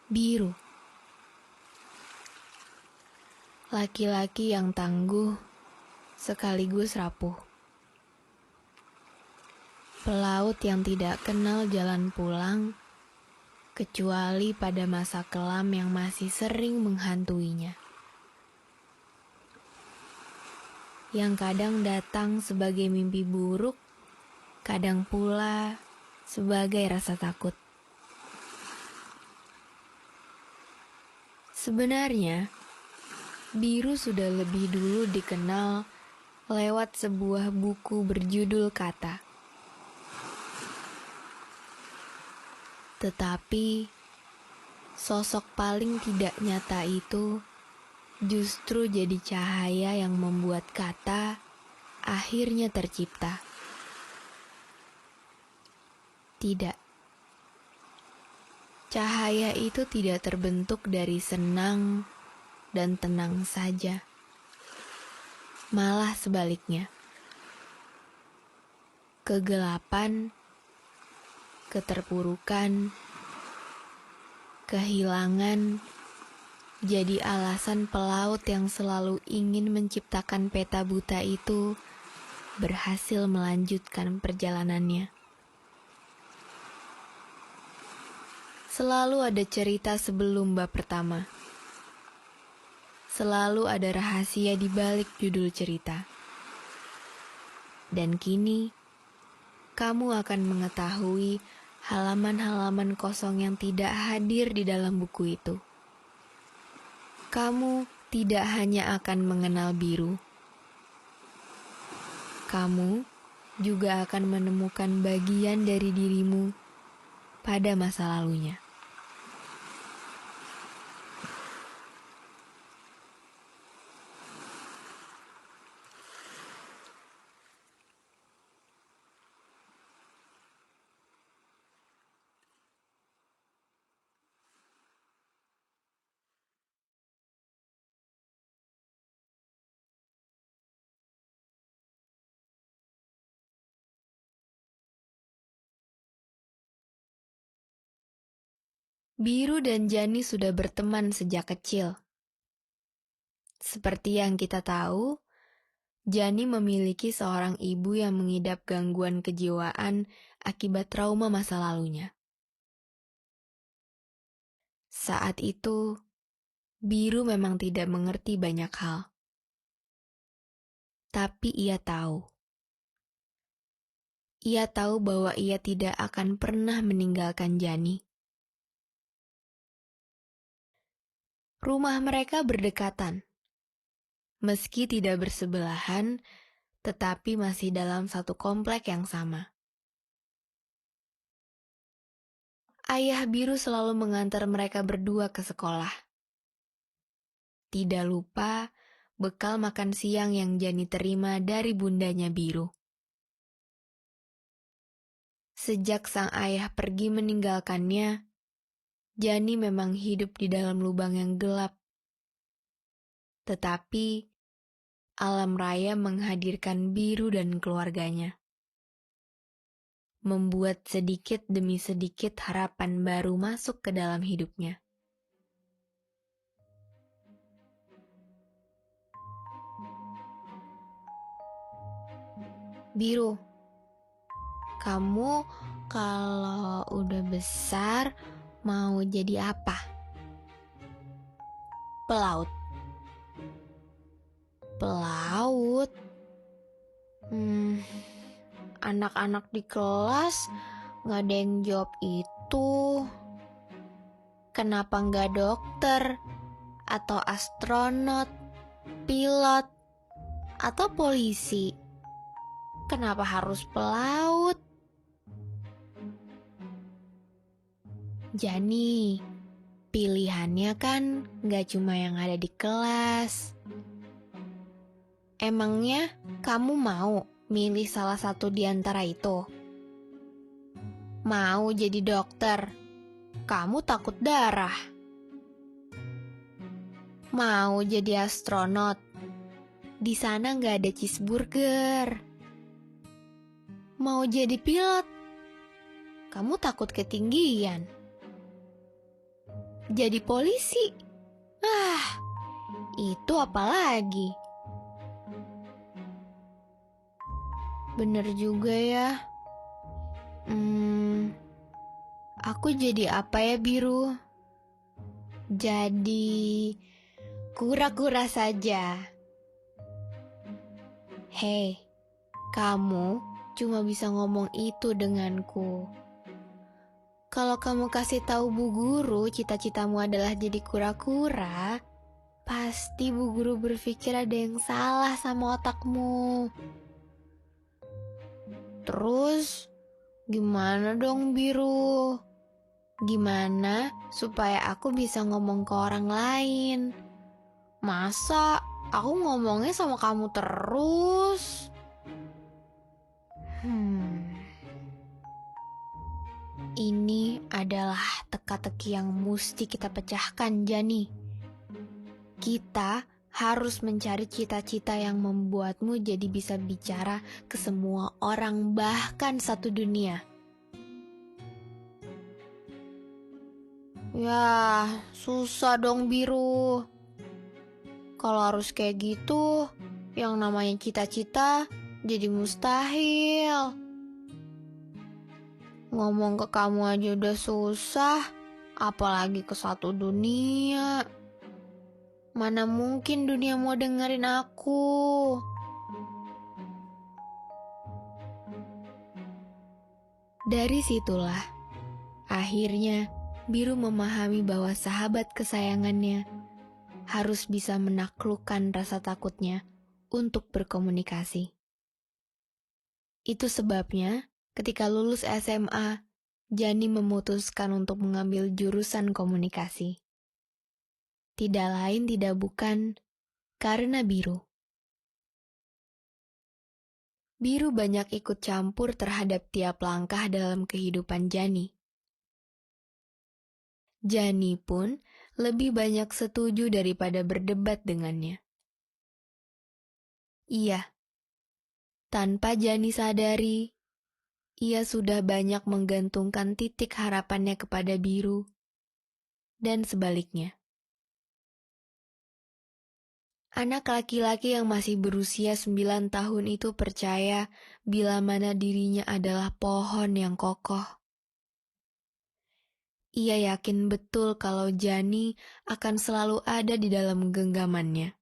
Biru. Laki-laki yang tangguh sekaligus rapuh. Pelaut yang tidak kenal jalan pulang, kecuali pada masa kelam yang masih sering menghantuinya. Yang kadang datang sebagai mimpi buruk, kadang pula sebagai rasa takut. Sebenarnya, biru sudah lebih dulu dikenal lewat sebuah buku berjudul Kata. Tetapi, sosok paling tidak nyata itu justru jadi cahaya yang membuat kata akhirnya tercipta. Tidak. Cahaya itu tidak terbentuk dari senang dan tenang saja. Malah sebaliknya. Kegelapan, keterpurukan, kehilangan jadi alasan pelaut yang selalu ingin menciptakan peta buta itu berhasil melanjutkan perjalanannya. Selalu ada cerita sebelum bab pertama. Selalu ada rahasia di balik judul cerita. Dan kini, kamu akan mengetahui halaman-halaman kosong yang tidak hadir di dalam buku itu. Kamu tidak hanya akan mengenal biru. Kamu juga akan menemukan bagian dari dirimu pada masa lalunya. Biru dan Jani sudah berteman sejak kecil. Seperti yang kita tahu, Jani memiliki seorang ibu yang mengidap gangguan kejiwaan akibat trauma masa lalunya. Saat itu, Biru memang tidak mengerti banyak hal. Tapi ia tahu. Ia tahu bahwa ia tidak akan pernah meninggalkan Jani. Rumah mereka berdekatan. Meski tidak bersebelahan, tetapi masih dalam satu komplek yang sama. Ayah Biru selalu mengantar mereka berdua ke sekolah. Tidak lupa bekal makan siang yang Jani terima dari bundanya Biru. Sejak sang ayah pergi meninggalkannya, Jani memang hidup di dalam lubang yang gelap. Tetapi, alam raya menghadirkan Biru dan keluarganya. Membuat sedikit demi sedikit harapan baru masuk ke dalam hidupnya. Biru, kamu kalau udah besar mau jadi apa? Pelaut. Pelaut? Anak-anak di kelas gak ada yang jawab itu. Kenapa gak dokter? Atau astronot? Pilot? Atau polisi? Kenapa harus pelaut? Jani, pilihannya kan gak cuma yang ada di kelas. Emangnya kamu mau milih salah satu di antara itu? Mau jadi dokter? Kamu takut darah. Mau jadi astronot? Di sana gak ada cheeseburger. Mau jadi pilot? Kamu takut ketinggian. jadi polisi. Itu apa lagi? Bener juga ya. Aku jadi apa ya, Biru? Jadi kura-kura saja. Hei, kamu cuma bisa ngomong itu denganku. Kalau kamu kasih tahu Bu Guru cita-citamu adalah jadi kura-kura, pasti Bu Guru berpikir ada yang salah sama otakmu. Terus, gimana dong, Biru? Gimana supaya aku bisa ngomong ke orang lain? Masa aku ngomongnya sama kamu terus? Ini adalah teka-teki yang mesti kita pecahkan, Jani. Kita harus mencari cita-cita yang membuatmu jadi bisa bicara ke semua orang, bahkan satu dunia. Ya, susah dong, Biru. Kalau harus kayak gitu, yang namanya cita-cita jadi mustahil. Ngomong ke kamu aja udah susah, apalagi ke satu dunia. Mana mungkin dunia mau dengerin aku. Dari situlah, akhirnya Biru memahami bahwa sahabat kesayangannya harus bisa menaklukkan rasa takutnya untuk berkomunikasi. Itu sebabnya, ketika lulus SMA, Jani memutuskan untuk mengambil jurusan komunikasi. Tidak lain tidak bukan karena Biru. Biru banyak ikut campur terhadap tiap langkah dalam kehidupan Jani. Jani pun lebih banyak setuju daripada berdebat dengannya. Iya, tanpa Jani sadari, ia sudah banyak menggantungkan titik harapannya kepada Biru, dan sebaliknya. Anak laki-laki yang masih berusia 9 tahun itu percaya bila mana dirinya adalah pohon yang kokoh. Ia yakin betul kalau Jani akan selalu ada di dalam genggamannya.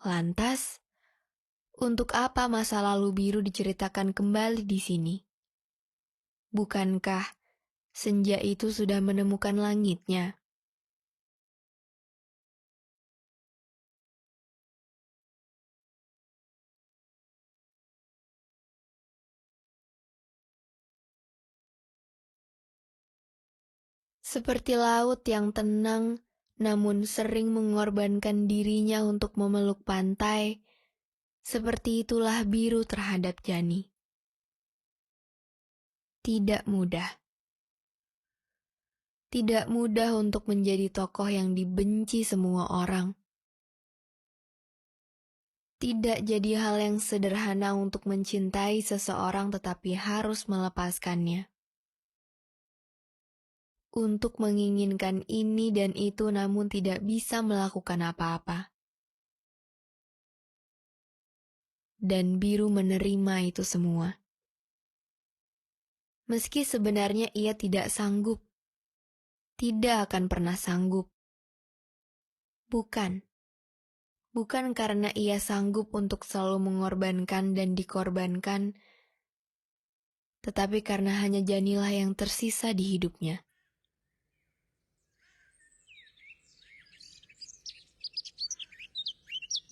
Lantas, untuk apa masa lalu Biru diceritakan kembali di sini? Bukankah senja itu sudah menemukan langitnya? Seperti laut yang tenang, namun sering mengorbankan dirinya untuk memeluk pantai, seperti itulah Biru terhadap Jani. Tidak mudah. Tidak mudah untuk menjadi tokoh yang dibenci semua orang. Tidak jadi hal yang sederhana untuk mencintai seseorang tetapi harus melepaskannya. Untuk menginginkan ini dan itu namun tidak bisa melakukan apa-apa. Dan Biru menerima itu semua. Meski sebenarnya ia tidak sanggup. Tidak akan pernah sanggup. Bukan. Bukan karena ia sanggup untuk selalu mengorbankan dan dikorbankan, tetapi karena hanya Janilah yang tersisa di hidupnya.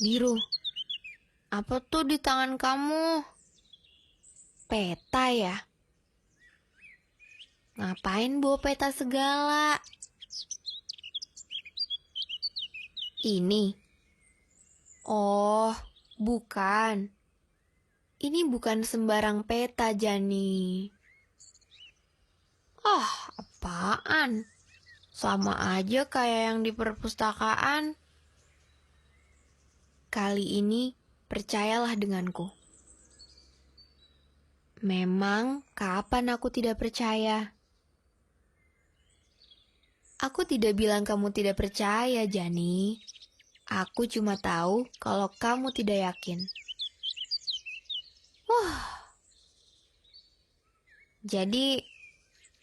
Biru, apa tuh di tangan kamu? Peta ya? Ngapain bawa peta segala? Ini? Oh, bukan. Ini bukan sembarang peta, Jani. Apaan? Sama aja kayak yang di perpustakaan. Kali ini, percayalah denganku. Memang, kapan aku tidak percaya? Aku tidak bilang kamu tidak percaya, Jani. Aku cuma tahu kalau kamu tidak yakin. Jadi,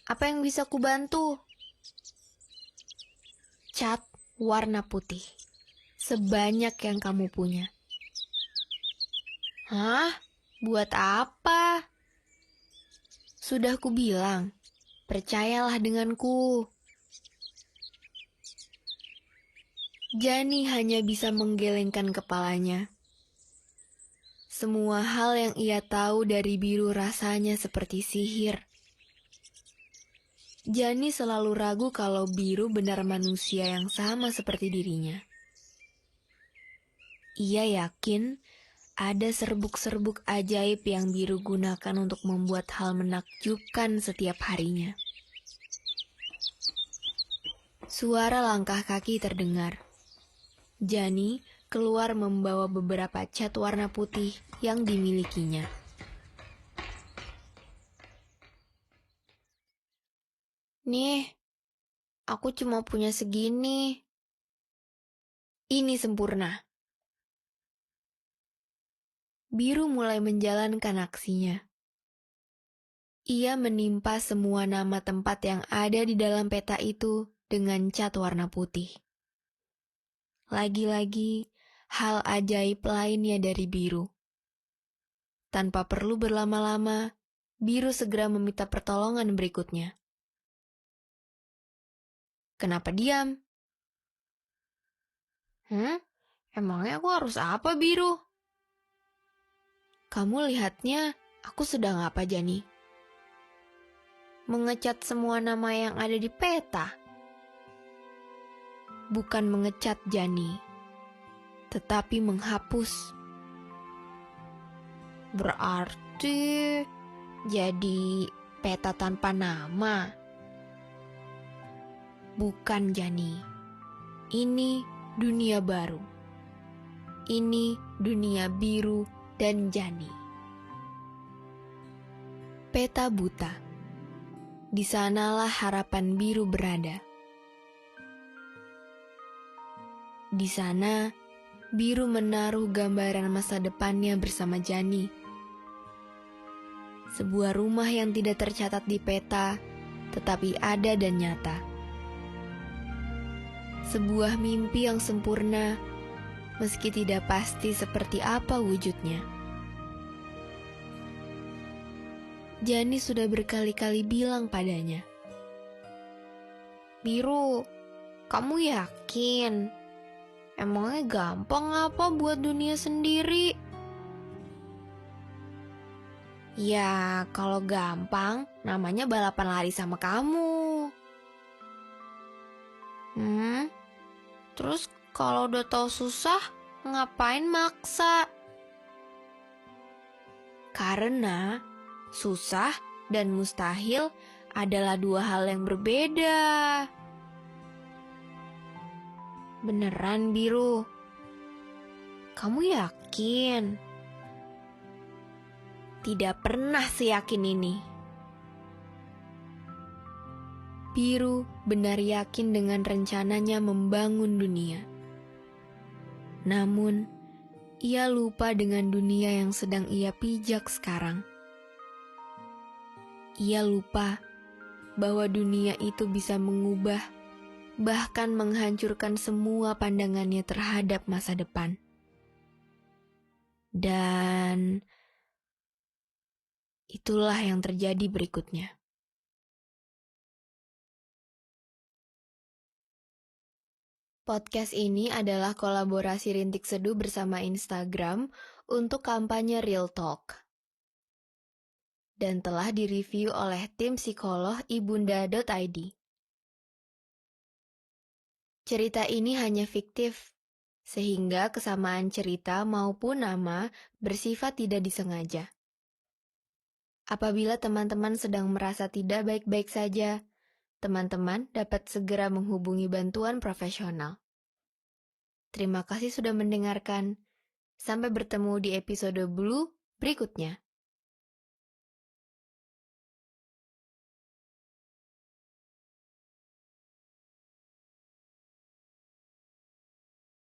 apa yang bisa kubantu? Cat warna putih. Sebanyak yang kamu punya. Hah? Buat apa? Sudah kubilang, percayalah denganku. Jani hanya bisa menggelengkan kepalanya. Semua hal yang ia tahu dari biru rasanya seperti sihir. Jani selalu ragu kalau biru benar manusia yang sama seperti dirinya. Ia yakin ada serbuk-serbuk ajaib yang biru gunakan untuk membuat hal menakjubkan setiap harinya. Suara langkah kaki terdengar. Jani keluar membawa beberapa cat warna putih yang dimilikinya. Nih, aku cuma punya segini. Ini sempurna. Biru mulai menjalankan aksinya. Ia menimpa semua nama tempat yang ada di dalam peta itu dengan cat warna putih. Lagi-lagi, hal ajaib lainnya dari biru. Tanpa perlu berlama-lama, biru segera meminta pertolongan berikutnya. Kenapa diam? Emangnya aku harus apa, biru? Kamu lihatnya, aku sedang apa, Jani? Mengecat semua nama yang ada di peta. Bukan mengecat, Jani, tetapi menghapus. Berarti jadi peta tanpa nama. Bukan, Jani. Ini dunia baru. Ini dunia biru dan Jani. Peta buta. Di sanalah harapan biru berada. Di sana, biru menaruh gambaran masa depannya bersama Jani. Sebuah rumah yang tidak tercatat di peta, tetapi ada dan nyata. Sebuah mimpi yang sempurna, meski tidak pasti seperti apa wujudnya. Jani sudah berkali-kali bilang padanya, "Biru, kamu yakin? Emangnya gampang apa buat dunia sendiri?" Ya, kalau gampang, namanya balapan lari sama kamu. Terus kalau udah tahu susah, ngapain maksa? Karena susah dan mustahil adalah dua hal yang berbeda. Beneran, biru? Kamu yakin? Tidak pernah seyakin ini. Biru benar yakin dengan rencananya membangun dunia. Namun, ia lupa dengan dunia yang sedang ia pijak sekarang. Ia lupa bahwa dunia itu bisa mengubah, bahkan menghancurkan semua pandangannya terhadap masa depan. Dan itulah yang terjadi berikutnya. Podcast ini adalah kolaborasi Rintik Seduh bersama Instagram untuk kampanye Real Talk. Dan telah direview oleh tim psikolog ibunda.id. Cerita ini hanya fiktif, sehingga kesamaan cerita maupun nama bersifat tidak disengaja. Apabila teman-teman sedang merasa tidak baik-baik saja, teman-teman dapat segera menghubungi bantuan profesional. Terima kasih sudah mendengarkan. Sampai bertemu di episode Blue berikutnya.